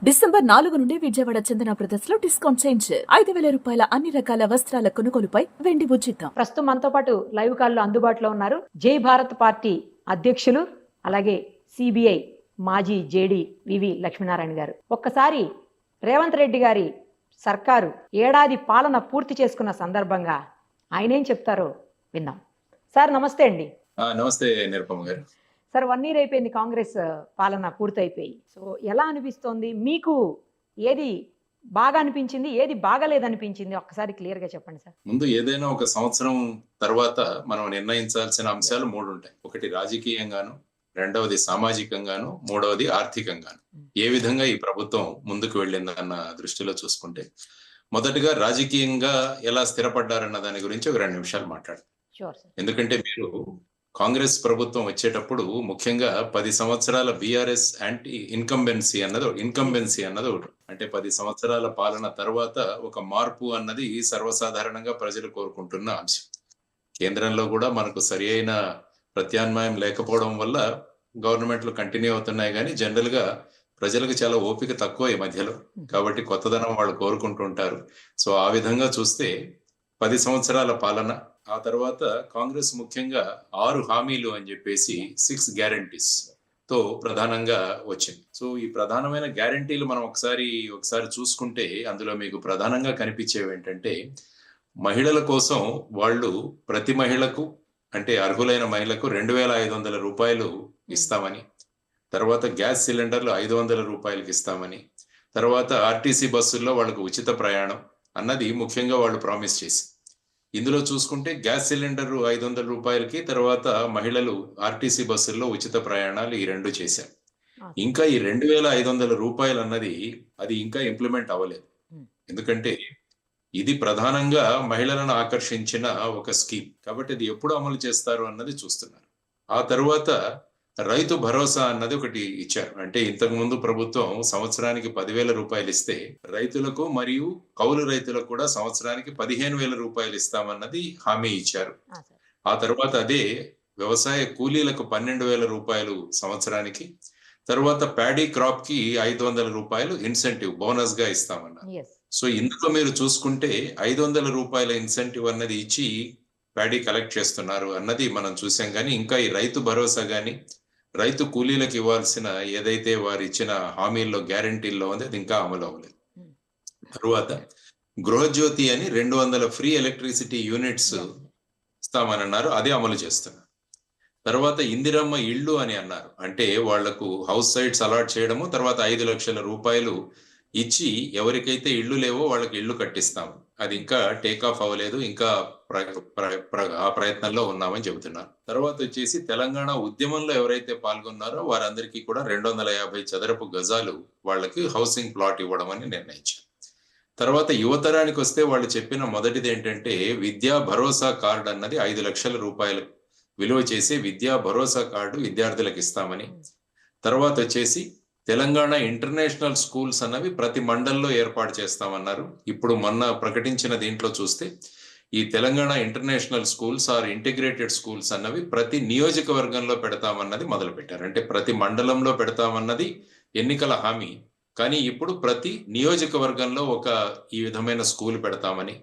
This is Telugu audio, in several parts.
డిసెంబర్ 4 నుండి విజయవాడ చందన బ్రదర్స్ లో డిస్కౌంట్ చేంజ్ 5,000 రూపాయల అన్ని రకాల వస్త్రాల కొనుగోలుపై వెండి ఉచితం. ప్రస్తుతం మనతో పాటు లైవ్ కాల్లో అందుబాటులో ఉన్నారు జై భారత్ పార్టీ అధ్యక్షులు, అలాగే సిబిఐ మాజీ జేడి వివి లక్ష్మీనారాయణ గారు. ఒక్కసారి రేవంత్ రెడ్డి గారి సర్కారు ఏడాది పాలన పూర్తి చేసుకున్న సందర్భంగా ఆయన ఏం చెప్తారో విందాం. సార్ నమస్తే అండి. నమస్తే నిరుపమ గారు. సార్ 1 year అయిపోయింది కాంగ్రెస్ పాలన పూర్తయిపోయి. సో ఎలా అనిపిస్తోంది మీకు? ఏది బాగా అనిపించింది, ఏది బాగాలేదనిపించింది? ఒక్కసారి క్లియర్ గా చెప్పండి సార్. ముందు ఏదైనా ఒక సంవత్సరం తర్వాత మనం నిర్ణయించాల్సిన అంశాలు 3 ఉంటాయి. ఒకటి రాజకీయంగాను, రెండవది సామాజికంగాను, మూడవది ఆర్థికంగాను. ఏ విధంగా ఈ ప్రభుత్వం ముందుకు వెళ్ళిందన్న దృష్టిలో చూసుకుంటే, మొదటిగా రాజకీయంగా ఎలా స్థిరపడ్డారన్న దాని గురించి ఒక 2 నిమిషాలు మాట్లాడతాం. ఎందుకంటే మీరు కాంగ్రెస్ ప్రభుత్వం వచ్చేటప్పుడు ముఖ్యంగా 10 సంవత్సరాల బీఆర్ఎస్ యాంటీ ఇన్కంబెన్సీ అన్నది ఒకటి. అంటే 10 సంవత్సరాల పాలన తర్వాత ఒక మార్పు అన్నది సర్వసాధారణంగా ప్రజలు కోరుకుంటున్న అంశం. కేంద్రంలో కూడా మనకు సరి అయిన ప్రత్యామ్నాయం లేకపోవడం వల్ల గవర్నమెంట్లు కంటిన్యూ అవుతున్నాయి, కానీ జనరల్ గా ప్రజలకు చాలా ఓపిక తక్కువ ఈ మధ్యలో. కాబట్టి కొత్తదనం వాళ్ళు కోరుకుంటుంటారు. సో ఆ విధంగా చూస్తే 10 సంవత్సరాల పాలన, ఆ తర్వాత కాంగ్రెస్ ముఖ్యంగా 6 హామీలు అని చెప్పేసి 6 గ్యారంటీస్ తో ప్రధానంగా వచ్చింది. సో ఈ ప్రధానమైన గ్యారంటీలు మనం ఒకసారి చూసుకుంటే అందులో మీకు ప్రధానంగా కనిపించేవి ఏంటంటే, మహిళల కోసం వాళ్ళు ప్రతి మహిళకు, అంటే అర్హులైన మహిళకు 2,500 రూపాయలు ఇస్తామని, తర్వాత గ్యాస్ సిలిండర్లు 500 రూపాయలకి ఇస్తామని, తర్వాత ఆర్టీసీ బస్సుల్లో వాళ్ళకు ఉచిత ప్రయాణం అన్నది ముఖ్యంగా వాళ్ళు ప్రామిస్ చేసి. ఇందులో చూసుకుంటే గ్యాస్ సిలిండర్ 500 రూపాయలకి, తర్వాత మహిళలు ఆర్టీసీ బస్సుల్లో ఉచిత ప్రయాణాలు, ఈ 2 చేశారు. ఇంకా ఈ 2,500 రూపాయలు అన్నది అది ఇంకా ఇంప్లిమెంట్ అవ్వలేదు. ఎందుకంటే ఇది ప్రధానంగా మహిళలను ఆకర్షించిన ఒక స్కీమ్ కాబట్టి అది ఎప్పుడు అమలు చేస్తారు అన్నది చూస్తున్నారు. ఆ తర్వాత రైతు భరోసా అన్నది ఒకటి ఇచ్చారు. అంటే ఇంతకు ముందు ప్రభుత్వం సంవత్సరానికి 10,000 రూపాయలు ఇస్తే రైతులకు మరియు కౌలు రైతులకు కూడా సంవత్సరానికి 15,000 రూపాయలు ఇస్తామన్నది హామీ ఇచ్చారు. ఆ తర్వాత అదే వ్యవసాయ కూలీలకు 12,000 రూపాయలు సంవత్సరానికి, తర్వాత ప్యాడీ క్రాప్ కి 500 రూపాయలు ఇన్సెంటివ్ బోనస్ గా ఇస్తామన్నారు. సో ఇందులో మీరు చూసుకుంటే 500 రూపాయల ఇన్సెంటివ్ అన్నది ఇచ్చి ప్యాడీ కలెక్ట్ చేస్తున్నారు అన్నది మనం చూసాం. కానీ ఇంకా ఈ రైతు భరోసా గాని, రైతు కూలీలకు ఇవ్వాల్సిన ఏదైతే వారు ఇచ్చిన హామీల్లో గ్యారంటీల్లో ఉంది అది ఇంకా అమలు అవ్వలేదు. తరువాత గృహజ్యోతి అని 200 ఫ్రీ ఎలక్ట్రిసిటీ యూనిట్స్ ఇస్తామని అన్నారు, అదే అమలు చేస్తున్నారు. తర్వాత ఇందిరమ్మ ఇళ్ళు అని అన్నారు, అంటే వాళ్లకు హౌస్ సైట్స్ అలాట్ చేయడము, తర్వాత 5 లక్షల రూపాయలు ఇచ్చి ఎవరికైతే ఇళ్ళు లేవో వాళ్ళకి ఇళ్ళు కట్టిస్తాము. అది ఇంకా టేక్ ఆఫ్ అవ్వలేదు, ఇంకా ఆ ప్రయత్నంలో ఉన్నామని చెబుతున్నారు. తర్వాత వచ్చేసి తెలంగాణ ఉద్యమంలో ఎవరైతే పాల్గొన్నారో వారందరికీ కూడా 250 చదరపు గజాలు వాళ్ళకి హౌసింగ్ ప్లాట్ ఇవ్వడం అని నిర్ణయించారు. తర్వాత యువతరానికి వస్తే వాళ్ళు చెప్పిన మొదటిది ఏంటంటే విద్యా భరోసా కార్డు అన్నది 5 లక్షల రూపాయలు విలువ చేసే విద్యా భరోసా కార్డు విద్యార్థులకు ఇస్తామని. తర్వాత వచ్చేసి తెలంగాణ ఇంటర్నేషనల్ స్కూల్స్ అన్నవి ప్రతి మండల్లో ఏర్పాటు చేస్తామన్నారు. ఇప్పుడు మొన్న ప్రకటించిన దీంట్లో చూస్తే ఈ Telangana international schools or integrated schools అన్నవి ప్రతి నియోజకవర్గంలో పెడతామన్నది మొదలు పెట్టారు. అంటే ప్రతి మండలంలో పెడతామన్నది ఎన్నికల హామీ, కానీ ఇప్పుడు ప్రతి నియోజకవర్గంలో ఈ విధమైన స్కూల్ పెడతామని.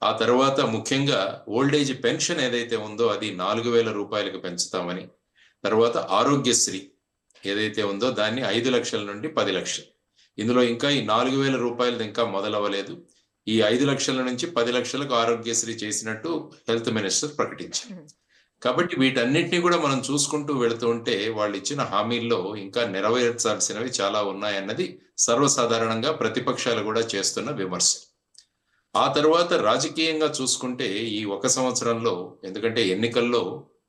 ఆ తర్వాత ముఖ్యంగా ఓల్డేజ్ పెన్షన్ ఏదైతే ఉందో అది 4,000 రూపాయలకు పెంచుతామని. తర్వాత ఆరోగ్యశ్రీ ఏదైతే ఉందో దాన్ని 5 లక్షల నుండి 10 లక్షలు. ఇందులో ఇంకా ఈ 4,000 రూపాయలు ఇంకా మొదలవ్వలేదు. ఈ 5 లక్షల నుంచి 10 లక్షలకు ఆరోగ్యశ్రీ చేసినట్టు హెల్త్ మినిస్టర్ ప్రకటించారు. కాబట్టి వీటన్నిటిని కూడా మనం చూసుకుంటూ వెళుతూ ఉంటే వాళ్ళు ఇచ్చిన హామీల్లో ఇంకా నెరవేర్చాల్సినవి చాలా ఉన్నాయన్నది సర్వసాధారణంగా ప్రతిపక్షాలు కూడా చేస్తున్న విమర్శ. ఆ తర్వాత రాజకీయంగా చూసుకుంటే ఈ 1 సంవత్సరంలో, ఎందుకంటే ఎన్నికల్లో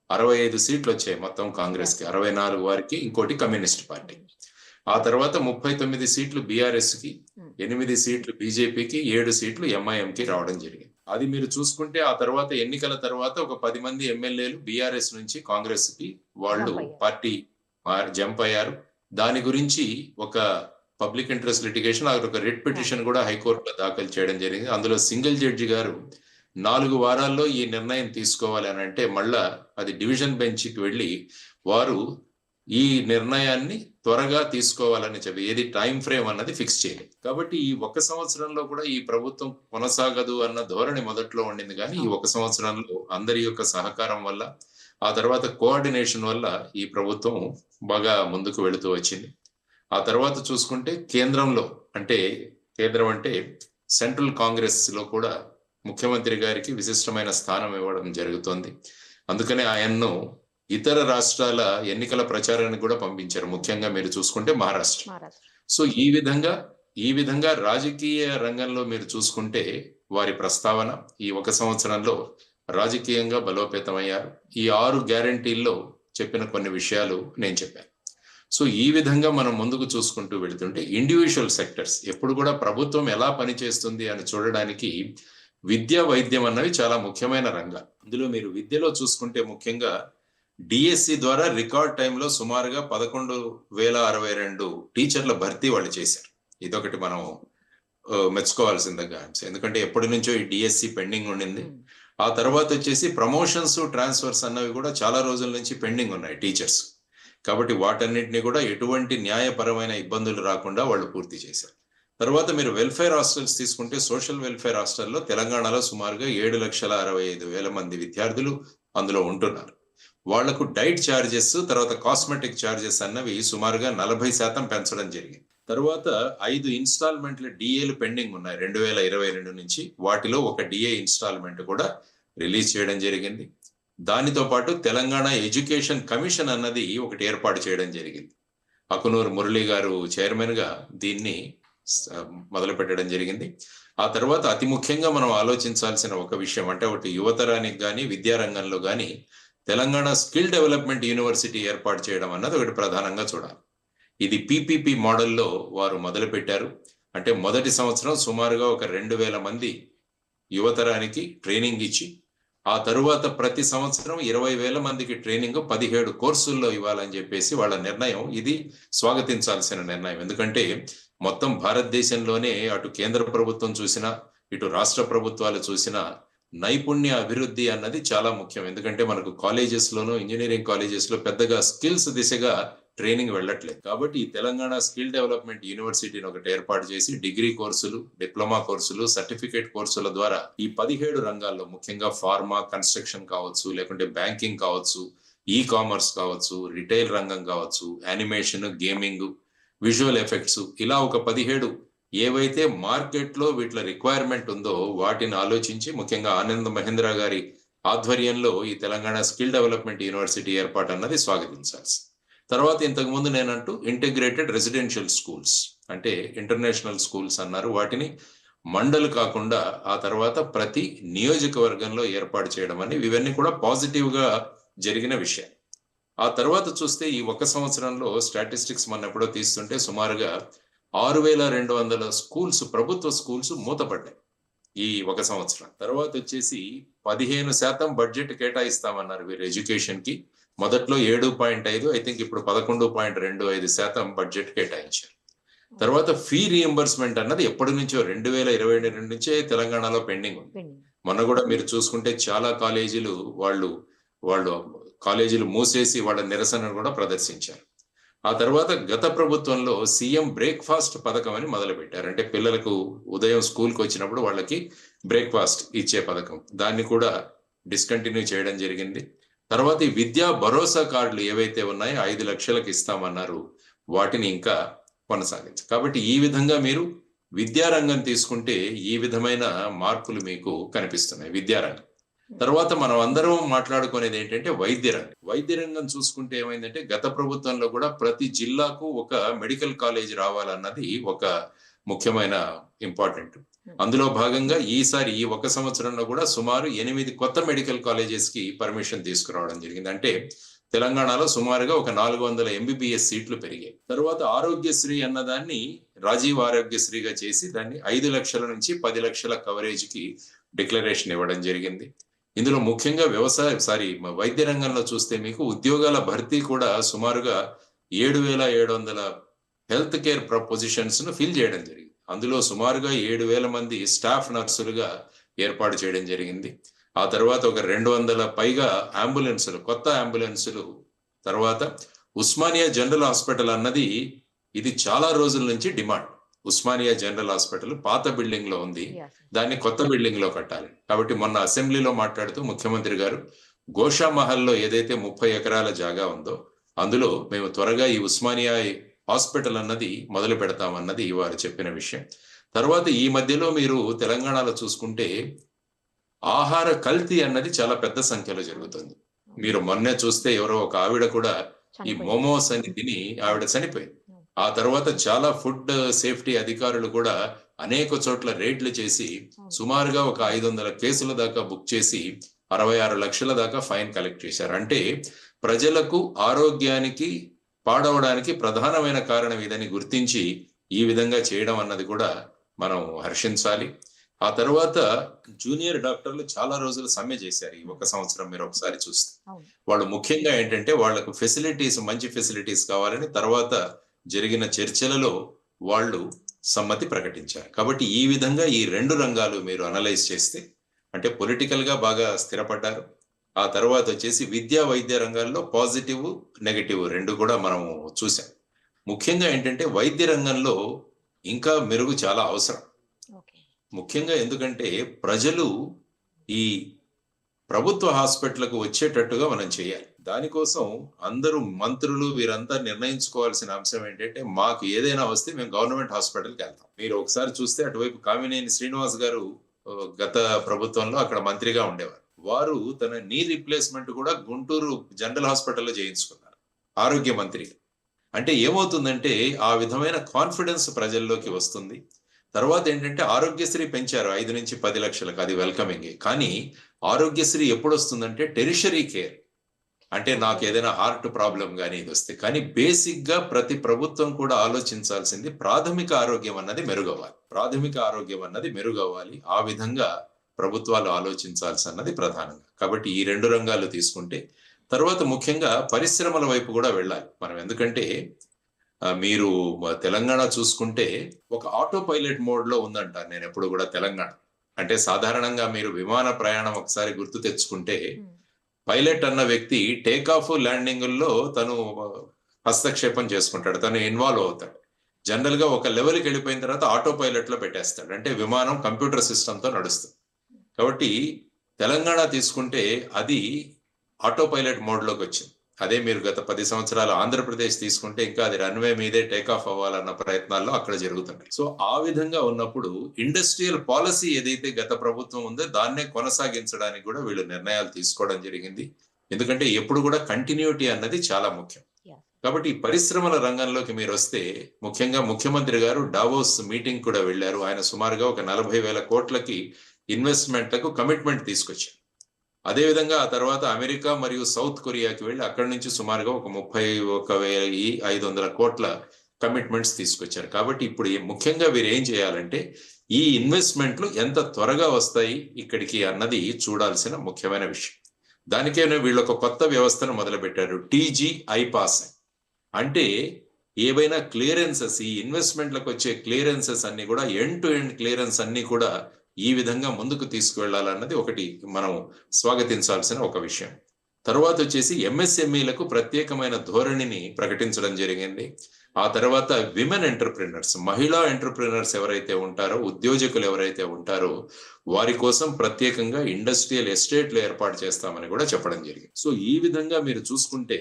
65 సీట్లు వచ్చాయి మొత్తం కాంగ్రెస్ కి, 64 వారికి, ఇంకోటి కమ్యూనిస్ట్ పార్టీ. ఆ తర్వాత 39 సీట్లు బీఆర్ఎస్ కి, 8 సీట్లు బీజేపీకి, 7 సీట్లు ఎంఐఎం కి రావడం జరిగింది. అది మీరు చూసుకుంటే ఆ తర్వాత ఎన్నికల తర్వాత ఒక 10 మంది ఎమ్మెల్యేలు బీఆర్ఎస్ నుంచి కాంగ్రెస్ కి వాళ్ళు పార్టీ జంప్ అయ్యారు. దాని గురించి ఒక పబ్లిక్ ఇంట్రెస్ట్ లిటిగేషన్, ఒక రిట్ పిటిషన్ కూడా హైకోర్టులో దాఖలు చేయడం జరిగింది. అందులో సింగిల్ జడ్జి గారు 4 వారాల్లో ఈ నిర్ణయం తీసుకోవాలి అని అంటే మళ్ళా అది డివిజన్ బెంచ్కి వెళ్ళి వారు ఈ నిర్ణయాన్ని త్వరగా తీసుకోవాలని చెప్పి ఏది టైం ఫ్రేమ్ అన్నది ఫిక్స్ చేయలేదు. కాబట్టి ఈ 1 సంవత్సరంలో కూడా ఈ ప్రభుత్వం కొనసాగదు అన్న ధోరణి మొదట్లో ఉండింది. కానీ ఈ 1 సంవత్సరంలో అందరి యొక్క సహకారం వల్ల, ఆ తర్వాత కోఆర్డినేషన్ వల్ల ఈ ప్రభుత్వం బాగా ముందుకు వెళుతూ వచ్చింది. ఆ తర్వాత చూసుకుంటే కేంద్రం అంటే సెంట్రల్ కాంగ్రెస్ లో కూడా ముఖ్యమంత్రి గారికి విశిష్టమైన స్థానం ఇవ్వడం జరుగుతోంది. అందుకనే ఆయన్ను ఇతర రాష్ట్రాల ఎన్నికల ప్రచారానికి కూడా పంపించారు. ముఖ్యంగా మీరు చూసుకుంటే మహారాష్ట్ర. సో ఈ విధంగా రాజకీయ రంగంలో మీరు చూసుకుంటే వారి ప్రస్తావన ఈ 1 సంవత్సరంలో రాజకీయంగా బలోపేతమయ్యారు. ఈ 6 గ్యారంటీల్లో చెప్పిన కొన్ని విషయాలు నేను చెప్పాను. సో ఈ విధంగా మనం ముందుకు చూసుకుంటూ వెళుతుంటే ఇండివిజువల్ సెక్టర్స్ ఎప్పుడు కూడా ప్రభుత్వం ఎలా పనిచేస్తుంది అని చూడడానికి విద్య, వైద్యం అన్నవి చాలా ముఖ్యమైన రంగాలు. అందులో మీరు విద్యలో చూసుకుంటే ముఖ్యంగా డిఎస్సి ద్వారా రికార్డ్ టైంలో సుమారుగా 11,062 టీచర్ల భర్తీ వాళ్ళు చేశారు. ఇదొకటి మనం మెచ్చుకోవాల్సిందిగా, ఎందుకంటే ఎప్పటి నుంచో ఈ డిఎస్సి పెండింగ్ ఉండింది. ఆ తర్వాత వచ్చేసి ప్రమోషన్స్, ట్రాన్స్ఫర్స్ అన్నవి కూడా చాలా రోజుల నుంచి పెండింగ్ ఉన్నాయి టీచర్స్. కాబట్టి వాటన్నిటిని కూడా ఎటువంటి న్యాయపరమైన ఇబ్బందులు రాకుండా వాళ్ళు పూర్తి చేశారు. తర్వాత మీరు వెల్ఫేర్ హాస్టల్స్ తీసుకుంటే సోషల్ వెల్ఫేర్ హాస్టల్లో తెలంగాణలో సుమారుగా 7,65,000 మంది విద్యార్థులు అందులో ఉంటున్నారు. వాళ్లకు డైట్ ఛార్జెస్, తర్వాత కాస్మెటిక్ ఛార్జెస్ అన్నవి సుమారుగా 40% పెంచడం జరిగింది. తర్వాత 5 ఇన్స్టాల్మెంట్ల డిఏలు పెండింగ్ ఉన్నాయి 2022 నుంచి. వాటిలో ఒక డిఏ ఇన్స్టాల్మెంట్ కూడా రిలీజ్ చేయడం జరిగింది. దానితో పాటు తెలంగాణ ఎడ్యుకేషన్ కమిషన్ అన్నది ఒకటి ఏర్పాటు చేయడం జరిగింది. అకునూరు మురళి గారు చైర్మన్ గా దీన్ని మొదలు పెట్టడం జరిగింది. ఆ తర్వాత అతి ముఖ్యంగా మనం ఆలోచించాల్సిన ఒక విషయం అంటే ఒకటి యువతరానికి కానీ విద్యారంగంలో కానీ తెలంగాణ స్కిల్ డెవలప్మెంట్ యూనివర్సిటీ ఏర్పాటు చేయడం అన్నది ఒకటి ప్రధానంగా చూడాలి. ఇది పిపిపి మోడల్లో వారు మొదలు పెట్టారు. అంటే మొదటి సంవత్సరం సుమారుగా ఒక 2,000 మంది యువతరానికి ట్రైనింగ్ ఇచ్చి, ఆ తరువాత ప్రతి సంవత్సరం 20,000 మందికి ట్రైనింగ్ 17 కోర్సుల్లో ఇవ్వాలని చెప్పేసి వాళ్ళ నిర్ణయం. ఇది స్వాగతించాల్సిన నిర్ణయం. ఎందుకంటే మొత్తం భారతదేశంలోనే అటు కేంద్ర ప్రభుత్వం చూసినా, ఇటు రాష్ట్ర ప్రభుత్వాలు చూసినా నైపుణ్య అభివృద్ధి అన్నది చాలా ముఖ్యం. ఎందుకంటే మనకు కాలేజెస్ లోను, ఇంజనీరింగ్ కాలేజెస్ లో పెద్దగా స్కిల్స్ దిశగా ట్రైనింగ్ వెళ్ళట్లేదు. కాబట్టి ఈ తెలంగాణ స్కిల్ డెవలప్మెంట్ యూనివర్సిటీని ఒకటి ఏర్పాటు చేసి డిగ్రీ కోర్సులు, డిప్లొమా కోర్సులు, సర్టిఫికేట్ కోర్సుల ద్వారా ఈ 17 రంగాల్లో ముఖ్యంగా ఫార్మా, కన్స్ట్రక్షన్ కావచ్చు, లేకుంటే బ్యాంకింగ్ కావచ్చు, ఈ కామర్స్ కావచ్చు, రిటైల్ రంగం కావచ్చు, యానిమేషన్, గేమింగ్, విజువల్ ఎఫెక్ట్స్, ఇలా ఒక 17 ఏవైతే మార్కెట్లో వీటిల రిక్వైర్మెంట్ ఉందో వాటిని ఆలోచించి ముఖ్యంగా ఆనంద్ మహేంద్ర గారి ఆధ్వర్యంలో ఈ తెలంగాణ స్కిల్ డెవలప్మెంట్ యూనివర్సిటీ ఏర్పాటు అన్నది స్వాగతించాల్సి. తర్వాత ఇంతకుముందు నేనంటూ ఇంటిగ్రేటెడ్ రెసిడెన్షియల్ స్కూల్స్ అంటే ఇంటర్నేషనల్ స్కూల్స్ అన్నారు. వాటిని మండల్ కాకుండా ఆ తర్వాత ప్రతి నియోజకవర్గంలో ఏర్పాటు చేయడం అని, ఇవన్నీ కూడా పాజిటివ్ గా జరిగిన విషయం. ఆ తర్వాత చూస్తే ఈ 1 సంవత్సరంలో స్టాటిస్టిక్స్ మనం ఎప్పుడో తీస్తుంటే సుమారుగా 6,200 స్కూల్స్, ప్రభుత్వ స్కూల్స్ మూతపడ్డాయి ఈ 1 సంవత్సరం. తర్వాత వచ్చేసి 15% బడ్జెట్ కేటాయిస్తామన్నారు వీరు ఎడ్యుకేషన్ కి. మొదట్లో 7.5, ఐ థింక్ ఇప్పుడు 11.25% బడ్జెట్ కేటాయించారు. తర్వాత ఫీ రీఎంబర్స్మెంట్ అన్నది ఎప్పటి నుంచో 2022 నుంచే తెలంగాణలో పెండింగ్ ఉంది. మొన్న కూడా మీరు చూసుకుంటే చాలా కాలేజీలు వాళ్ళు కాలేజీలు మూసేసి వాళ్ళ నిరసనను కూడా ప్రదర్శించారు. ఆ తర్వాత గత ప్రభుత్వంలో సీఎం బ్రేక్ఫాస్ట్ పథకం అని మొదలు పెట్టారు. అంటే పిల్లలకు ఉదయం స్కూల్కి వచ్చినప్పుడు వాళ్ళకి బ్రేక్ఫాస్ట్ ఇచ్చే పథకం, దాన్ని కూడా డిస్కంటిన్యూ చేయడం జరిగింది. తర్వాత ఈ విద్యా భరోసా కార్డులు ఏవైతే ఉన్నాయో 5 లక్షలకు ఇస్తామన్నారు, వాటిని ఇంకా కొనసాగించారు. కాబట్టి ఈ విధంగా మీరు విద్యారంగం తీసుకుంటే ఈ విధమైన మార్పులు మీకు కనిపిస్తున్నాయి విద్యారంగం. తర్వాత మనం అందరం మాట్లాడుకునేది ఏంటంటే వైద్య రంగం చూసుకుంటే ఏమైందంటే గత ప్రభుత్వంలో కూడా ప్రతి జిల్లాకు ఒక మెడికల్ కాలేజ్ రావాలన్నది ఒక ముఖ్యమైన ఇంపార్టెంట్. అందులో భాగంగా ఈసారి ఈ 1 సంవత్సరంలో కూడా సుమారు 8 కొత్త మెడికల్ కాలేజెస్ కి పర్మిషన్ తీసుకురావడం జరిగింది. అంటే తెలంగాణలో సుమారుగా ఒక 400 ఎంబీబీఎస్ సీట్లు పెరిగాయి. తర్వాత ఆరోగ్యశ్రీ అన్నదాన్ని రాజీవ్ ఆరోగ్యశ్రీగా చేసి దాన్ని 5 లక్షల నుంచి 10 లక్షల కవరేజ్ కి డిక్లరేషన్ ఇవ్వడం జరిగింది. ఇందులో ముఖ్యంగా వైద్య రంగంలో చూస్తే మీకు ఉద్యోగాల భర్తీ కూడా సుమారుగా 7,700 హెల్త్ కేర్ పొజిషన్స్ ను ఫిల్ చేయడం జరిగింది. అందులో సుమారుగా 7,000 మంది స్టాఫ్ నర్సులుగా ఏర్పాటు చేయడం జరిగింది. ఆ తర్వాత ఒక 200 పైగా అంబులెన్సులు, కొత్త అంబులెన్సులు, తర్వాత ఉస్మానియా జనరల్ హాస్పిటల్ అన్నది ఇది చాలా రోజుల నుంచి డిమాండ్. ఉస్మానియా జనరల్ హాస్పిటల్ పాత బిల్డింగ్ లో ఉంది, దాన్ని కొత్త బిల్డింగ్ లో కట్టాలి. కాబట్టి మొన్న అసెంబ్లీలో మాట్లాడుతూ ముఖ్యమంత్రి గారు గోషా మహల్లో ఏదైతే 30 ఎకరాల జాగా ఉందో అందులో మేము త్వరగా ఈ ఉస్మానియా హాస్పిటల్ అన్నది మొదలు పెడతామన్నది వారు చెప్పిన విషయం. తర్వాత ఈ మధ్యలో మీరు తెలంగాణలో చూసుకుంటే ఆహార కల్తీ అన్నది చాలా పెద్ద సంఖ్యలో జరుగుతుంది. మీరు మొన్నే చూస్తే ఎవరో ఒక ఆవిడ కూడా ఈ మోమోస్ అని తిని ఆవిడ చనిపోయింది. ఆ తర్వాత చాలా ఫుడ్ సేఫ్టీ అధికారులు కూడా అనేక చోట్ల రేట్లు చేసి సుమారుగా ఒక 500 కేసుల దాకా బుక్ చేసి 66 లక్షల దాకా ఫైన్ కలెక్ట్ చేశారు. అంటే ప్రజలకు ఆరోగ్యానికి పాడవడానికి ప్రధానమైన కారణం ఇదని గుర్తించి ఈ విధంగా చేయడం అన్నది కూడా మనం హర్షించాలి. ఆ తర్వాత జూనియర్ డాక్టర్లు చాలా రోజులు సమ్మె చేశారు. ఈ 1 సంవత్సరం మీరు ఒకసారి చూస్తే వాళ్ళు ముఖ్యంగా ఏంటంటే వాళ్లకు ఫెసిలిటీస్, మంచి ఫెసిలిటీస్ కావాలని తర్వాత జరిగిన చర్చలలో వాళ్ళు సమ్మతి ప్రకటించారు. కాబట్టి ఈ విధంగా ఈ 2 రంగాలు మీరు అనలైజ్ చేస్తే అంటే పొలిటికల్ గా బాగా స్థిరపడ్డారు. ఆ తర్వాత వచ్చేసి విద్యా వైద్య రంగాల్లో పాజిటివ్, నెగటివ్ 2 కూడా మనము చూసాం. ముఖ్యంగా ఏంటంటే వైద్య రంగంలో ఇంకా మెరుగు చాలా అవసరం. ముఖ్యంగా ఎందుకంటే ప్రజలు ఈ ప్రభుత్వ హాస్పిటల్కు వచ్చేటట్టుగా మనం చేయాలి. దానికోసం అందరూ మంత్రులు వీరంతా నిర్ణయించుకోవాల్సిన అంశం ఏంటంటే మాకు ఏదైనా వస్తే మేము గవర్నమెంట్ హాస్పిటల్కి వెళ్తాం. మీరు ఒకసారి చూస్తే అటువైపు కామినేని శ్రీనివాస్ గారు గత ప్రభుత్వంలో అక్కడ మంత్రిగా ఉండేవారు. వారు తన నీ రీప్లేస్మెంట్ కూడా గుంటూరు జనరల్ హాస్పిటల్లో చేయించుకున్నారు ఆరోగ్య మంత్రి. అంటే ఏమవుతుందంటే ఆ విధమైన కాన్ఫిడెన్స్ ప్రజల్లోకి వస్తుంది. తర్వాత ఏంటంటే ఆరోగ్యశ్రీ పెంచారు 5 నుంచి 10 లక్షలకు, అది వెల్కమింగ్. కానీ ఆరోగ్యశ్రీ ఎప్పుడు వస్తుందంటే టెరిషరీ కేర్, అంటే నాకు ఏదైనా హార్ట్ ప్రాబ్లం కానీ ఇది వస్తే. కానీ బేసిక్ గా ప్రతి ప్రభుత్వం కూడా ఆలోచించాల్సింది ప్రాథమిక ఆరోగ్యం అన్నది మెరుగవ్వాలి. ప్రాథమిక ఆరోగ్యం అన్నది మెరుగవ్వాలి. ఆ విధంగా ప్రభుత్వాలు ఆలోచించాల్సినది ప్రధానంగా. కాబట్టి ఈ 2 రంగాలు తీసుకుంటే తర్వాత ముఖ్యంగా పరిశ్రమల వైపు కూడా వెళ్ళాలి మనం. ఎందుకంటే మీరు తెలంగాణ చూసుకుంటే ఒక ఆటో పైలట్ మోడ్ లో ఉందంట. నేను ఎప్పుడు కూడా తెలంగాణ అంటే సాధారణంగా మీరు విమాన ప్రయాణం ఒకసారి గుర్తు తెచ్చుకుంటే పైలట్ అన్న వ్యక్తి టేక్ ఆఫ్ ల్యాండింగుల్లో తను హస్తక్షేపం చేసుకుంటాడు, తను ఇన్వాల్వ్ అవుతాడు. జనరల్ గా ఒక లెవెల్కి వెళ్ళిపోయిన తర్వాత ఆటో పైలట్ లో పెట్టేస్తాడు, అంటే విమానం కంప్యూటర్ సిస్టమ్ తో నడుస్తుంది. కాబట్టి తెలంగాణ తీసుకుంటే అది ఆటో పైలట్ మోడ్ లోకి వచ్చింది. అదే మీరు గత 10 సంవత్సరాలు ఆంధ్రప్రదేశ్ తీసుకుంటే ఇంకా అది రన్వే మీదే టేక్ ఆఫ్ అవ్వాలన్న ప్రయత్నాల్లో అక్కడ జరుగుతుంటాయి. సో ఆ విధంగా ఉన్నప్పుడు ఇండస్ట్రియల్ పాలసీ ఏదైతే గత ప్రభుత్వం ఉందో దాన్నే కొనసాగించడానికి కూడా వీళ్ళు నిర్ణయాలు తీసుకోవడం జరిగింది. ఎందుకంటే ఎప్పుడు కూడా కంటిన్యూటీ అన్నది చాలా ముఖ్యం. కాబట్టి ఈ పరిశ్రమల రంగంలోకి మీరు వస్తే ముఖ్యంగా ముఖ్యమంత్రి గారు డావోస్ మీటింగ్ కూడా వెళ్ళారు. ఆయన సుమారుగా ఒక 40,000 కోట్లకి ఇన్వెస్ట్మెంట్లకు కమిట్మెంట్ తీసుకొచ్చారు. అదేవిధంగా ఆ తర్వాత అమెరికా మరియు సౌత్ కొరియాకి వెళ్ళి అక్కడి నుంచి సుమారుగా ఒక 31,500 కోట్ల కమిట్మెంట్స్ తీసుకొచ్చారు. కాబట్టి ఇప్పుడు ముఖ్యంగా వీరు ఏం చేయాలంటే ఈ ఇన్వెస్ట్మెంట్లు ఎంత త్వరగా వస్తాయి ఇక్కడికి అన్నది చూడాల్సిన ముఖ్యమైన విషయం. దానికైనా వీళ్ళు ఒక కొత్త వ్యవస్థను మొదలుపెట్టారు, టీజీ ఐపాస్. అంటే ఏవైనా క్లియరెన్సెస్, ఈ ఇన్వెస్ట్మెంట్లకు వచ్చే క్లియరెన్సెస్ అన్ని కూడా ఎండ్ టు ఎండ్ క్లియరెన్స్ అన్ని కూడా ఈ విధంగా ముందుకు తీసుకువెళ్లాలన్నది ఒకటి మనం స్వాగతించాల్సిన ఒక విషయం. తర్వాత వచ్చేసి ఎంఎస్ఎంఈలకు ప్రత్యేకమైన ధోరణిని ప్రకటించడం జరిగింది. ఆ తర్వాత విమెన్ ఎంటర్ప్రినర్స్, మహిళా ఎంటర్ప్రినర్స్ ఎవరైతే ఉంటారో, ఉద్యోజకులు ఎవరైతే ఉంటారో వారి కోసం ప్రత్యేకంగా ఇండస్ట్రియల్ ఎస్టేట్లు ఏర్పాటు చేస్తామని కూడా చెప్పడం జరిగింది. సో ఈ విధంగా మీరు చూసుకుంటే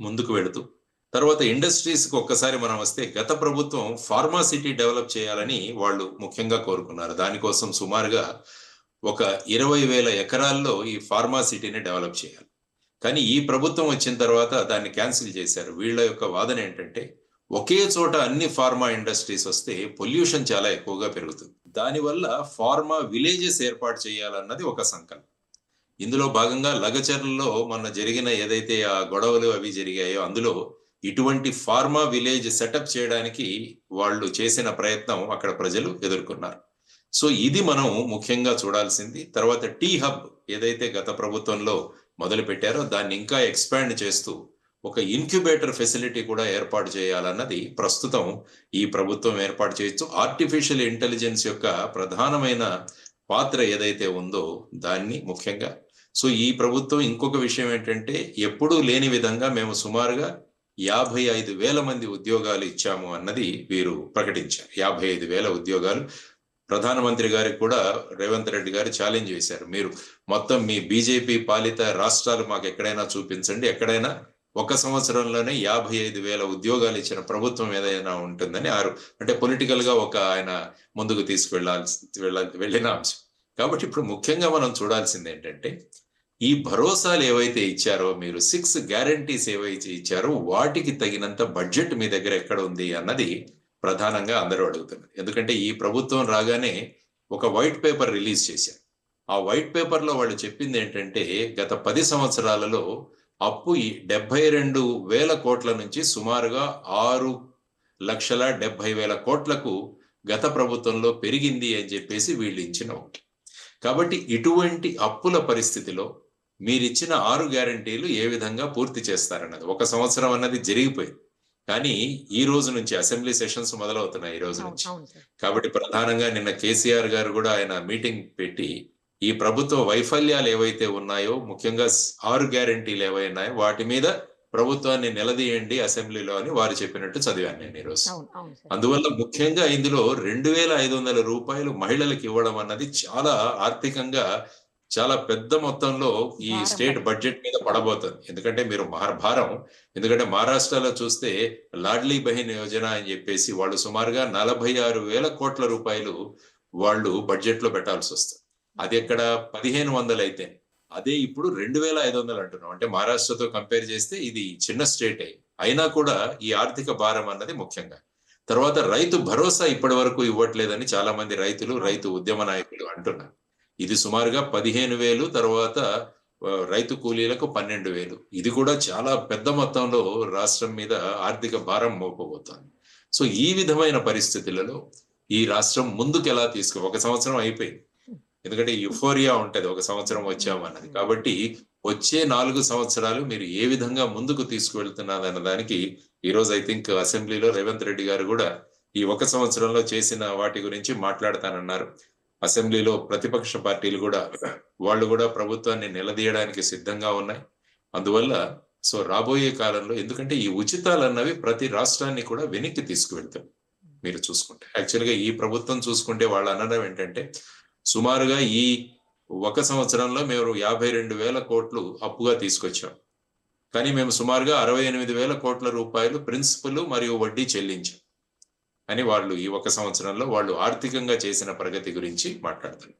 ముందుకు వెళుతూ తర్వాత ఇండస్ట్రీస్ కి ఒక్కసారి మనం వస్తే గత ప్రభుత్వం ఫార్మాసిటీ డెవలప్ చేయాలని వాళ్ళు ముఖ్యంగా కోరుకున్నారు. దానికోసం సుమారుగా ఒక 20,000 ఎకరాల్లో ఈ ఫార్మాసిటీని డెవలప్ చేయాలి. కానీ ఈ ప్రభుత్వం వచ్చిన తర్వాత దాన్ని క్యాన్సిల్ చేశారు. వీళ్ళ యొక్క వాదన ఏంటంటే ఒకే చోట అన్ని ఫార్మా ఇండస్ట్రీస్ వస్తే పొల్యూషన్ చాలా ఎక్కువగా పెరుగుతుంది. దానివల్ల ఫార్మా విలేజెస్ ఏర్పాటు చేయాలన్నది ఒక సంకల్పం. ఇందులో భాగంగా లగచర్లలో మొన్న జరిగిన ఏదైతే ఆ గొడవలు అవి జరిగాయో అందులో ఇటువంటి ఫార్మా విలేజ్ సెటప్ చేయడానికి వాళ్ళు చేసిన ప్రయత్నం అక్కడ ప్రజలు ఎదుర్కొన్నారు. సో ఇది మనం ముఖ్యంగా చూడాల్సింది. తర్వాత టీ హబ్ ఏదైతే గత ప్రభుత్వంలో మొదలు పెట్టారో దాన్ని ఇంకా ఎక్స్పాండ్ చేస్తూ ఒక ఇన్క్యుబేటర్ ఫెసిలిటీ కూడా ఏర్పాటు చేయాలన్నది ప్రస్తుతం ఈ ప్రభుత్వం ఏర్పాటు చేయొచ్చు. ఆర్టిఫిషియల్ ఇంటెలిజెన్స్ యొక్క ప్రధానమైన పాత్ర ఏదైతే ఉందో దాన్ని ముఖ్యంగా సో ఈ ప్రభుత్వం ఇంకొక విషయం ఏంటంటే ఎప్పుడూ లేని విధంగా మేము సుమారుగా 55,000 మంది ఉద్యోగాలు ఇచ్చాము అన్నది వీరు ప్రకటించారు. 55,000 ఉద్యోగాలు. ప్రధానమంత్రి గారికి కూడా రేవంత్ రెడ్డి గారు ఛాలెంజ్ చేశారు, మీరు మొత్తం మీ బీజేపీ పాలిత రాష్ట్రాలు మాకు ఎక్కడైనా చూపించండి, ఎక్కడైనా ఒక సంవత్సరంలోనే 55,000 ఉద్యోగాలు ఇచ్చిన ప్రభుత్వం ఏదైనా ఉంటుందని అంటే పొలిటికల్ గా ఒక ఆయన ముందుకు వెళ్ళిన అంశం. కాబట్టి ఇప్పుడు ముఖ్యంగా మనం చూడాల్సింది ఏంటంటే ఈ భరోసాలు ఏవైతే ఇచ్చారో మీరు 6 గ్యారంటీస్ ఏవైతే ఇచ్చారో వాటికి తగినంత బడ్జెట్ మీ దగ్గర ఎక్కడ ఉంది అన్నది ప్రధానంగా అందరూ అడుగుతున్నారు. ఎందుకంటే ఈ ప్రభుత్వం రాగానే ఒక వైట్ పేపర్ రిలీజ్ చేశారు. ఆ వైట్ పేపర్ లో వాళ్ళు చెప్పింది ఏంటంటే గత 10 సంవత్సరాలలో అప్పు 72,000 కోట్ల నుంచి సుమారుగా 6,70,000 కోట్లకు గత ప్రభుత్వంలో పెరిగింది అని చెప్పేసి వీళ్ళు ఇచ్చిన ఒకటి. కాబట్టి ఇటువంటి అప్పుల పరిస్థితిలో మీరిచ్చిన 6 గ్యారంటీలు ఏ విధంగా పూర్తి చేస్తారన్నది ఒక సంవత్సరం అన్నది జరిగిపోయింది. కానీ ఈ రోజు నుంచి అసెంబ్లీ సెషన్స్ మొదలవుతున్నాయి ఈ రోజు నుంచి. కాబట్టి ప్రధానంగా నిన్న కేసీఆర్ గారు కూడా ఆయన మీటింగ్ పెట్టి ఈ ప్రభుత్వ వైఫల్యాలు ఏవైతే ఉన్నాయో ముఖ్యంగా 6 గ్యారంటీలు ఏవైనాయో వాటి మీద ప్రభుత్వాన్ని నిలదీయండి అసెంబ్లీలో అని వారు చెప్పినట్టు చదివాను నేను ఈరోజు. అందువల్ల ముఖ్యంగా ఇందులో 2,500 రూపాయలు మహిళలకు ఇవ్వడం అన్నది చాలా ఆర్థికంగా చాలా పెద్ద మొత్తంలో ఈ స్టేట్ బడ్జెట్ మీద పడబోతుంది. ఎందుకంటే మీరు భారం, ఎందుకంటే మహారాష్ట్రలో చూస్తే లాడ్లీ బహిన్ యోజన అని చెప్పేసి వాళ్ళు సుమారుగా 46,000 కోట్ల రూపాయలు వాళ్ళు బడ్జెట్ లో పెట్టాల్సి వస్తుంది. అది ఎక్కడ 1,500 అయితే అదే ఇప్పుడు 2,500 అంటున్నాం. అంటే మహారాష్ట్రతో కంపేర్ చేస్తే ఇది చిన్న స్టేట్ అయినా కూడా ఈ ఆర్థిక భారం అన్నది ముఖ్యంగా. తర్వాత రైతు భరోసా ఇప్పటి వరకు ఇవ్వట్లేదని చాలా మంది రైతులు, రైతు ఉద్యమ నాయకులు అంటున్నారు. ఇది సుమారుగా 15,000, తర్వాత రైతు కూలీలకు 12,000. ఇది కూడా చాలా పెద్ద మొత్తంలో రాష్ట్రం మీద ఆర్థిక భారం మోపబోతోంది. సో ఈ విధమైన పరిస్థితులలో ఈ రాష్ట్రం ముందుకు ఎలా ఒక సంవత్సరం అయిపోయింది, ఎందుకంటే యుఫోరియా ఉంటది ఒక సంవత్సరం వచ్చామన్నది. కాబట్టి వచ్చే 4 సంవత్సరాలు మీరు ఏ విధంగా ముందుకు తీసుకువెళ్తున్నారు అన్న దానికి ఈ రోజు ఐ థింక్ అసెంబ్లీలో రేవంత్ రెడ్డి గారు కూడా ఈ 1 సంవత్సరంలో చేసిన వాటి గురించి మాట్లాడతానన్నారు. అసెంబ్లీలో ప్రతిపక్ష పార్టీలు కూడా వాళ్ళు కూడా ప్రభుత్వాన్ని నిలదీయడానికి సిద్ధంగా ఉన్నాయి. అందువల్ల సో రాబోయే కాలంలో, ఎందుకంటే ఈ ఉచితాలు అన్నవి ప్రతి రాష్ట్రాన్ని కూడా వెనక్కి తీసుకువెళ్తాం. మీరు చూసుకుంటే యాక్చువల్గా ఈ ప్రభుత్వం చూసుకుంటే వాళ్ళు అనడం ఏంటంటే సుమారుగా ఈ 1 సంవత్సరంలో మేము 52,000 కోట్లు అప్పుగా తీసుకొచ్చాం, కానీ మేము సుమారుగా 68,000 కోట్ల రూపాయలు ప్రిన్సిపల్ మరియు వడ్డీ చెల్లించాం అని వాళ్ళు ఈ 1 సంవత్సరంలో వాళ్ళు ఆర్థికంగా చేసిన ప్రగతి గురించి మాట్లాడతారు.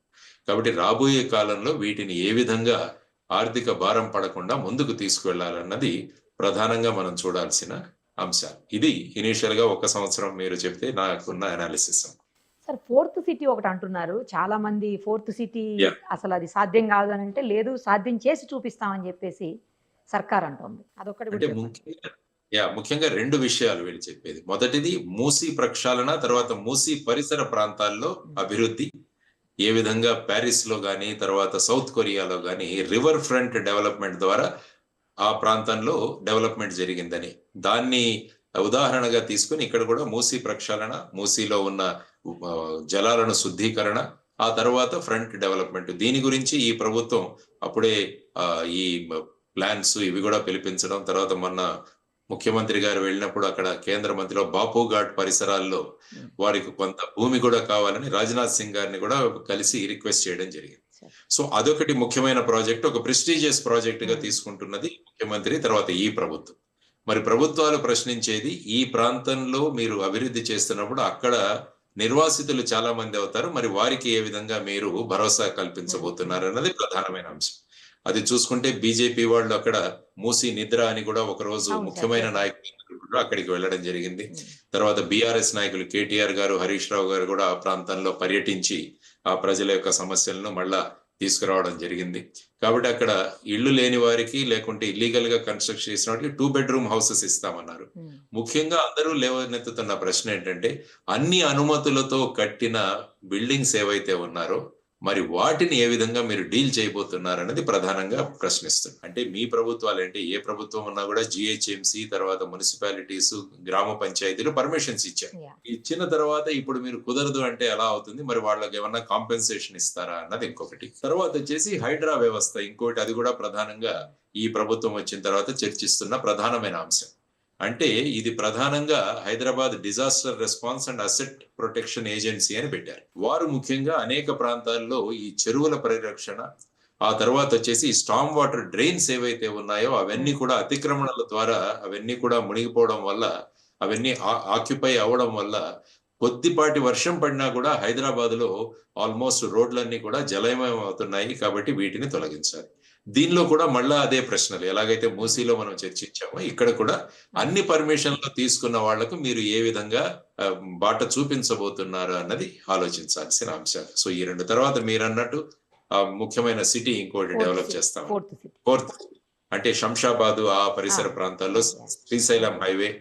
కాబట్టి రాబోయే కాలంలో వీటిని ఏ విధంగా ఆర్థిక భారం పడకుండా ముందుకు తీసుకువెళ్లాలన్నది ప్రధానంగా మనం చూడాల్సిన అంశాలు. ఇది ఇనీషియల్ గా 1 సంవత్సరం మీరు చెప్తే నాకున్న అనాలిసిస్. సార్, 4th సిటీ ఒకటి అంటున్నారు చాలా మంది. 4th సిటీ అసలు అది సాధ్యం కాదు అని అంటే, లేదు సాధ్యం చేసి చూపిస్తామని చెప్పేసి సర్కార్ అంటోంది. అదొకటి ముఖ్యంగా 2 విషయాలు వీళ్ళు చెప్పేది. మొదటిది మూసీ ప్రక్షాళన, తర్వాత మూసీ పరిసర ప్రాంతాల్లో అభివృద్ధి. ఏ విధంగా ప్యారిస్ లో గానీ తర్వాత సౌత్ కొరియాలో గానీ రివర్ ఫ్రంట్ డెవలప్మెంట్ ద్వారా ఆ ప్రాంతంలో డెవలప్మెంట్ జరిగిందని దాన్ని ఉదాహరణగా తీసుకుని ఇక్కడ కూడా మూసీ ప్రక్షాళన, మూసీలో ఉన్న జలాలను శుద్ధీకరణ, ఆ తర్వాత ఫ్రంట్ డెవలప్మెంట్. దీని గురించి ఈ ప్రభుత్వం అప్పుడే ఈ ప్లాన్స్ ఇవి కూడా పిలిపించడం, తర్వాత మొన్న ముఖ్యమంత్రి గారు వెళ్ళినప్పుడు అక్కడ కేంద్ర మంత్రిలో బాపు ఘాట్ పరిసరాల్లో వారికి కొంత భూమి కూడా కావాలని రాజ్నాథ్ సింగ్ గారిని కూడా కలిసి రిక్వెస్ట్ చేయడం జరిగింది. సో అదొకటి ముఖ్యమైన ప్రాజెక్ట్, ఒక ప్రెస్టీజియస్ ప్రాజెక్ట్ గా తీసుకుంటున్నది ముఖ్యమంత్రి, తర్వాత ఈ ప్రభుత్వం. మరి ప్రభుత్వాలు ప్రశ్నించేది ఈ ప్రాంతంలో మీరు అభివృద్ధి చేస్తున్నప్పుడు అక్కడ నిర్వాసితులు చాలా మంది అవుతారు, మరి వారికి ఏ విధంగా మీరు భరోసా కల్పించబోతున్నారు అన్నది ప్రధానమైన అంశం. అది చూసుకుంటే బీజేపీ వాళ్ళు అక్కడ మూసీ నిద్ర అని కూడా ఒక రోజు ముఖ్యమైన నాయకులు అక్కడికి వెళ్ళడం జరిగింది. తర్వాత బీఆర్ఎస్ నాయకులు కేటీఆర్ గారు, హరీష్ రావు గారు కూడా ఆ ప్రాంతంలో పర్యటించి ఆ ప్రజల యొక్క సమస్యలను మళ్ళా తీసుకురావడం జరిగింది. కాబట్టి అక్కడ ఇళ్లు లేని వారికి లేకుంటే ఇల్లీగల్ గా కన్స్ట్రక్ట్ చేసిన వాటికి 2 bedroom హౌసెస్ ఇస్తామన్నారు. ముఖ్యంగా అందరూ లేవనెత్తుతున్న ప్రశ్న ఏంటంటే అన్ని అనుమతులతో కట్టిన బిల్డింగ్స్ ఏవైతే ఉన్నారో మరి వాటిని ఏ విధంగా మీరు డీల్ చేయబోతున్నారనేది ప్రధానంగా ప్రశ్నిస్తుంది. అంటే మీ ప్రభుత్వాలు అంటే ఏ ప్రభుత్వం ఉన్నా కూడా జిహెచ్ఎంసి తర్వాత మున్సిపాలిటీస్ గ్రామ పంచాయతీలు పర్మిషన్స్ ఇచ్చారు. Yeah. ఇచ్చిన తర్వాత ఇప్పుడు మీరు కుదరదు అంటే ఎలా అవుతుంది? మరి వాళ్ళకి ఏమన్నా కాంపెన్సేషన్ ఇస్తారా అన్నది ఇంకొకటి. తర్వాత వచ్చేసి హైడ్రా వ్యవస్థ ఇంకోటి, అది కూడా ప్రధానంగా ఈ ప్రభుత్వం వచ్చిన తర్వాత చర్చిస్తున్న ప్రధానమైన అంశం. అంటే ఇది ప్రధానంగా Hyderabad disaster response and asset protection agency అని పెట్టారు. వారు ముఖ్యంగా అనేక ప్రాంతాల్లో ఈ చెరువుల పరిరక్షణ, ఆ తర్వాత వచ్చేసి స్టామ్ వాటర్ డ్రైన్స్ ఏవైతే ఉన్నాయో అవన్నీ కూడా అతిక్రమణల ద్వారా అవన్నీ కూడా మునిగిపోవడం వల్ల, అవన్నీ ఆక్యుపై అవడం వల్ల కొద్దిపాటి వర్షం పడినా కూడా హైదరాబాద్ లో ఆల్మోస్ట్ రోడ్లన్నీ కూడా జలమయం అవుతున్నాయి. కాబట్టి వీటిని తొలగించాలి. దీనిలో కూడా మళ్ళా అదే ప్రశ్నలు, ఎలాగైతే మూసీలో మనం చర్చించామో ఇక్కడ కూడా అన్ని పర్మిషన్లు తీసుకున్న వాళ్లకు మీరు ఏ విధంగా బాట చూపించబోతున్నారు అన్నది ఆలోచించాల్సిన అంశాలు. సో ఈ రెండు తర్వాత మీరు అన్నట్టు ముఖ్యమైన సిటీ ఇంకోటి డెవలప్ చేస్తాం. ఫోర్త్ అంటే శంషాబాద్ ఆ పరిసర ప్రాంతాల్లో శ్రీశైలం హైవే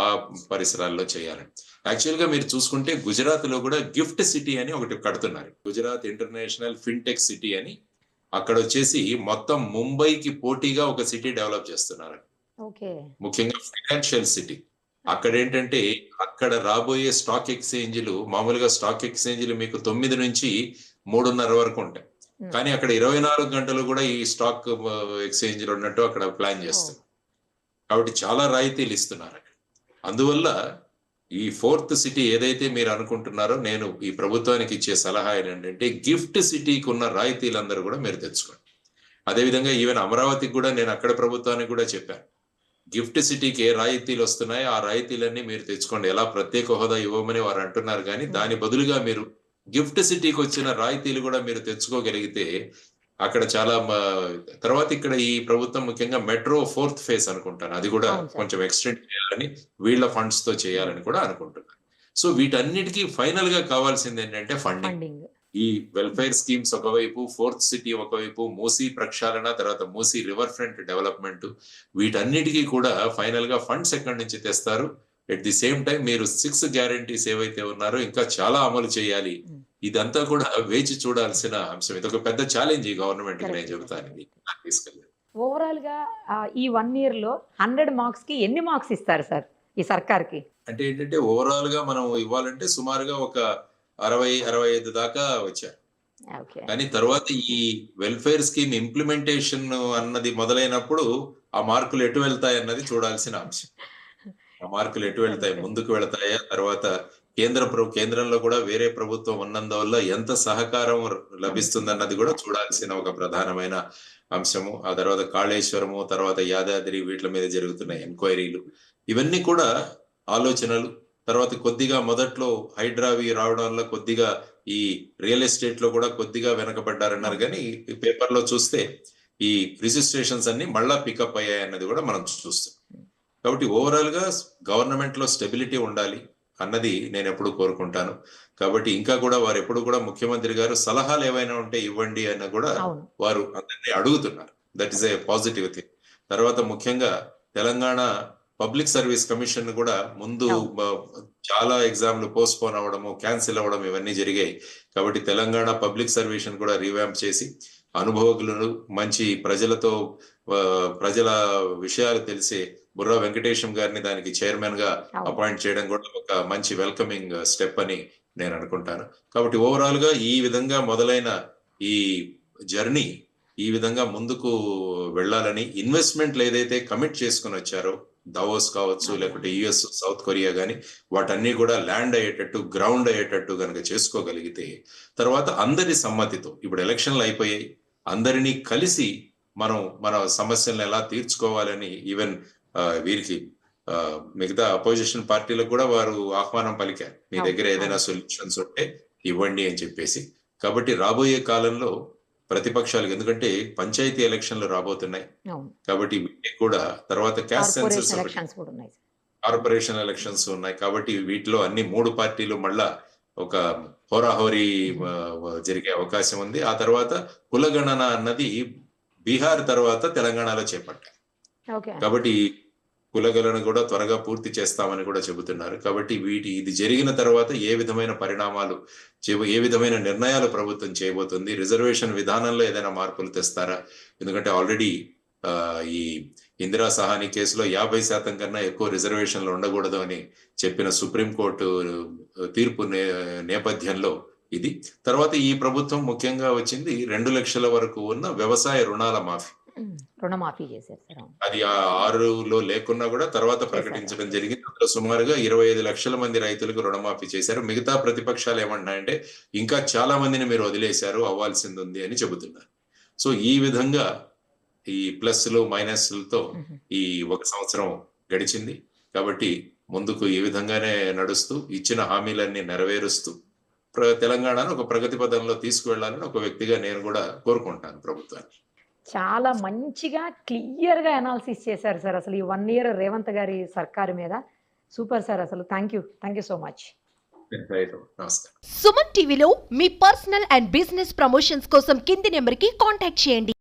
ఆ పరిసరాల్లో చేయాలని. యాక్చువల్ గా మీరు చూసుకుంటే గుజరాత్ లో కూడా గిఫ్ట్ సిటీ అని ఒకటి కడుతున్నారు. గుజరాత్ ఇంటర్నేషనల్ ఫిన్టెక్ సిటీ అని. అక్కడ వచ్చేసి మొత్తం ముంబైకి పోటీగా ఒక సిటీ డెవలప్ చేస్తున్నారు. ముఖ్యంగా ఫైనాన్షియల్ సిటీ. అక్కడ ఏంటంటే అక్కడ రాబోయే స్టాక్ ఎక్స్చేంజ్లు, మామూలుగా స్టాక్ ఎక్స్చేంజ్లు మీకు 9 నుంచి 3:30 వరకు ఉంటాయి. కానీ అక్కడ 24 గంటలు కూడా ఈ స్టాక్ ఎక్స్చేంజ్లు ఉన్నట్టు అక్కడ ప్లాన్ చేస్తారు. కాబట్టి చాలా రాయితీలు ఇస్తున్నారు అక్కడ. అందువల్ల ఈ ఫోర్త్ సిటీ ఏదైతే మీరు అనుకుంటున్నారో, నేను ఈ ప్రభుత్వానికి ఇచ్చే సలహా ఏంటంటే గిఫ్ట్ సిటీకి ఉన్న రాయితీలందరూ కూడా మీరు తెచ్చుకోండి. అదేవిధంగా ఈవెన్ అమరావతికి కూడా నేను అక్కడ ప్రభుత్వానికి కూడా చెప్పాను, గిఫ్ట్ సిటీకి ఏ రాయితీలు వస్తున్నాయో ఆ రాయితీలన్నీ మీరు తెచ్చుకోండి. ఎలా ప్రత్యేక హోదా ఇవ్వమని వారు అంటున్నారు, కానీ దాని బదులుగా మీరు గిఫ్ట్ సిటీకి వచ్చిన రాయితీలు కూడా మీరు తెచ్చుకోగలిగితే అక్కడ చాలా. తర్వాత ఇక్కడ ఈ ప్రభుత్వం ముఖ్యంగా మెట్రో 4th ఫేజ్ అనుకుంటాను, అది కూడా కొంచెం ఎక్స్టెండ్ చేయాలని వీళ్ళ ఫండ్స్ తో చేయాలని కూడా అనుకుంటున్నాను. సో వీటన్నిటికీ ఫైనల్ గా కావాల్సింది ఏంటంటే ఫండింగ్. ఈ వెల్ఫేర్ స్కీమ్స్ ఒకవైపు, 4th సిటీ ఒకవైపు, మూసీ ప్రక్షాళన, తర్వాత మూసీ రివర్ ఫ్రంట్ డెవలప్మెంట్, వీటన్నిటికీ కూడా ఫైనల్ గా ఫండ్స్ ఎక్కడి నుంచి తెస్తారు. ఎట్ ది సేమ్ టైం మీరు 6 గ్యారంటీస్ ఏవైతే ఉన్నారో ఇంకా చాలా అమలు చేయాలి. ఇదంతా కూడా వేచి చూడాల్సిన అంశం. ఇది ఒక పెద్ద ఛాలెంజ్ ఈ గవర్నమెంట్ కి, నేను చెబుతాను. తీసుకెళ్ళి ఓవరాల్ గా ఈ 1 year లో 100 మార్క్స్ కి ఎన్ని మార్క్స్ ఇస్తారు సార్ ఈ సర్కార్ కి? అంటే ఏంటంటే ఓవరాల్ గా మనం ఇవ్వాలంటే సుమారుగా ఒక 60-65 దాకా వచ్చారు. కానీ తర్వాత ఈ వెల్ఫేర్ స్కీమ్ ఇంప్లిమెంటేషన్ అన్నది మొదలైనప్పుడు ఆ మార్కులు ఎటు వెళ్తాయి అన్నది చూడాల్సిన అంశం. ఆ మార్కులు ఎటు వెళ్తాయి, ముందుకు వెళ్తాయా, తర్వాత కేంద్రంలో కూడా వేరే ప్రభుత్వం ఉన్నందువల్ల ఎంత సహకారం లభిస్తుందన్నది కూడా చూడాల్సిన ఒక ప్రధానమైన అంశము. ఆ తర్వాత కాళేశ్వరము, తర్వాత యాదాద్రి, వీటి మీద జరుగుతున్న ఎంక్వైరీలు, ఇవన్నీ కూడా ఆలోచనలు. తర్వాత కొద్దిగా మొదట్లో హైడ్రావి రావడంలో కొద్దిగా ఈ రియల్ ఎస్టేట్ లో కూడా కొద్దిగా వెనకబడ్డారన్నారు, కానీ ఈ పేపర్ లో చూస్తే ఈ రిజిస్ట్రేషన్స్ అన్ని మళ్ళా పికప్ అయ్యాయి అన్నది కూడా మనం చూస్తాం. కాబట్టి ఓవరాల్ గా గవర్నమెంట్ లో స్టెబిలిటీ ఉండాలి అన్నది నేను ఎప్పుడు కోరుకుంటాను. కాబట్టి ఇంకా కూడా వారు ఎప్పుడు కూడా ముఖ్యమంత్రి గారు సలహాలు ఏవైనా ఉంటే ఇవ్వండి అని కూడా వారు అందరినీ అడుగుతున్నారు. That is a positive thing. తర్వాత ముఖ్యంగా తెలంగాణ పబ్లిక్ సర్వీస్ కమిషన్ కూడా ముందు చాలా ఎగ్జామ్లు పోస్ట్ పోన్ అవ్వడము, క్యాన్సిల్ అవ్వడం ఇవన్నీ జరిగాయి. కాబట్టి తెలంగాణ పబ్లిక్ సర్వీస్ కూడా రీవ్యాంప్ చేసి అనుభవజ్ఞులు, మంచి ప్రజల విషయాలు తెలిసే బుర్రా వెంకటేశం గారిని దానికి చైర్మన్ గా అపాయింట్ చేయడం కూడా ఒక మంచి వెల్కమింగ్ స్టెప్ అని నేను అనుకుంటాను. కాబట్టి ఓవరాల్ గా ఈ విధంగా మొదలైన ఈ జర్నీ ఈ విధంగా ముందుకు వెళ్ళాలని, ఇన్వెస్ట్మెంట్లు ఏదైతే కమిట్ చేసుకుని వచ్చారో, దావోస్ కావచ్చు, లేకపోతే యుఎస్, సౌత్ కొరియా కానీ, వాటన్నీ కూడా ల్యాండ్ అయ్యేటట్టు, గ్రౌండ్ అయ్యేటట్టు కనుక చేసుకోగలిగితే, తర్వాత అందరి సమ్మతితో, ఇప్పుడు ఎలక్షన్లు అయిపోయాయి, అందరినీ కలిసి మన సమస్యలను ఎలా తీర్చుకోవాలని ఈవెన్ వీరికి మిగతా అపోజిషన్ పార్టీలకు కూడా వారు ఆహ్వానం పలికారు, మీ దగ్గర ఏదైనా సొల్యూషన్స్ ఉంటే ఇవ్వండి అని చెప్పేసి. కాబట్టి రాబోయే కాలంలో ప్రతిపక్షాలకు, ఎందుకంటే పంచాయతీ ఎలక్షన్లు రాబోతున్నాయి కాబట్టి వీటికి కూడా, తర్వాత క్యాస్ట్ సెన్సస్, కార్పొరేషన్ ఎలక్షన్స్ ఉన్నాయి. కాబట్టి వీటిలో అన్ని 3 పార్టీలు మళ్ళా ఒక హోరాహోరీ జరిగే అవకాశం ఉంది. ఆ తర్వాత కులగణన అన్నది బీహార్ తర్వాత తెలంగాణలో చేపట్టారు. కాబట్టి కులగలను కూడా త్వరగా పూర్తి చేస్తామని కూడా చెబుతున్నారు. కాబట్టి ఇది జరిగిన తర్వాత ఏ విధమైన పరిణామాలు ఏ విధమైన నిర్ణయాలు ప్రభుత్వం చేయబోతుంది, రిజర్వేషన్ విధానంలో ఏదైనా మార్పులు తెస్తారా? ఎందుకంటే ఆల్రెడీ ఈ ఇందిరా సహాని కేసులో 50% కన్నా ఎక్కువ రిజర్వేషన్లు ఉండకూడదు అని చెప్పిన సుప్రీంకోర్టు తీర్పు నేపథ్యంలో ఇది. తర్వాత ఈ ప్రభుత్వం ముఖ్యంగా వచ్చింది 2 లక్షల వరకు ఉన్న వ్యవసాయ రుణాల మాఫీ. రుణమాఫీ చేశారు సార్. అది 6లో లేకున్నా కూడా తర్వాత ప్రకటించడం జరిగింది. అందులో సుమారుగా 25 లక్షల మంది రైతులకు రుణమాఫీ చేశారు. మిగతా ప్రతిపక్షాలు ఏమంటున్నాయంటే ఇంకా చాలా మందిని మీరు వదిలేశారు, అవ్వాల్సింది ఉంది అని చెబుతున్నారు. సో ఈ విధంగా ఈ ప్లస్లు మైనస్లతో ఈ 1 సంవత్సరం గడిచింది. కాబట్టి ముందుకు ఈ విధంగానే నడుస్తూ ఇచ్చిన హామీలన్నీ నెరవేరుస్తూ తెలంగాణను ఒక ప్రగతి పదంలో తీసుకువెళ్లాలని ఒక వ్యక్తిగా నేను కూడా కోరుకుంటాను ప్రభుత్వాన్ని. చాలా మంచిగా క్లియర్గా అనాలిసిస్ చేశారు సార్ అసలు ఈ 1 ఇయర్ రేవంత్ గారి సర్కారు మీద. సూపర్ సార్, అసలు థ్యాంక్ యూ సో మచ్. నమస్కారం. సుమన్ టీవీలో మీ పర్సనల్ అండ్ బిజినెస్ ప్రమోషన్స్ కోసం కింది నెంబర్కి కాంటాక్ట్ చేయండి.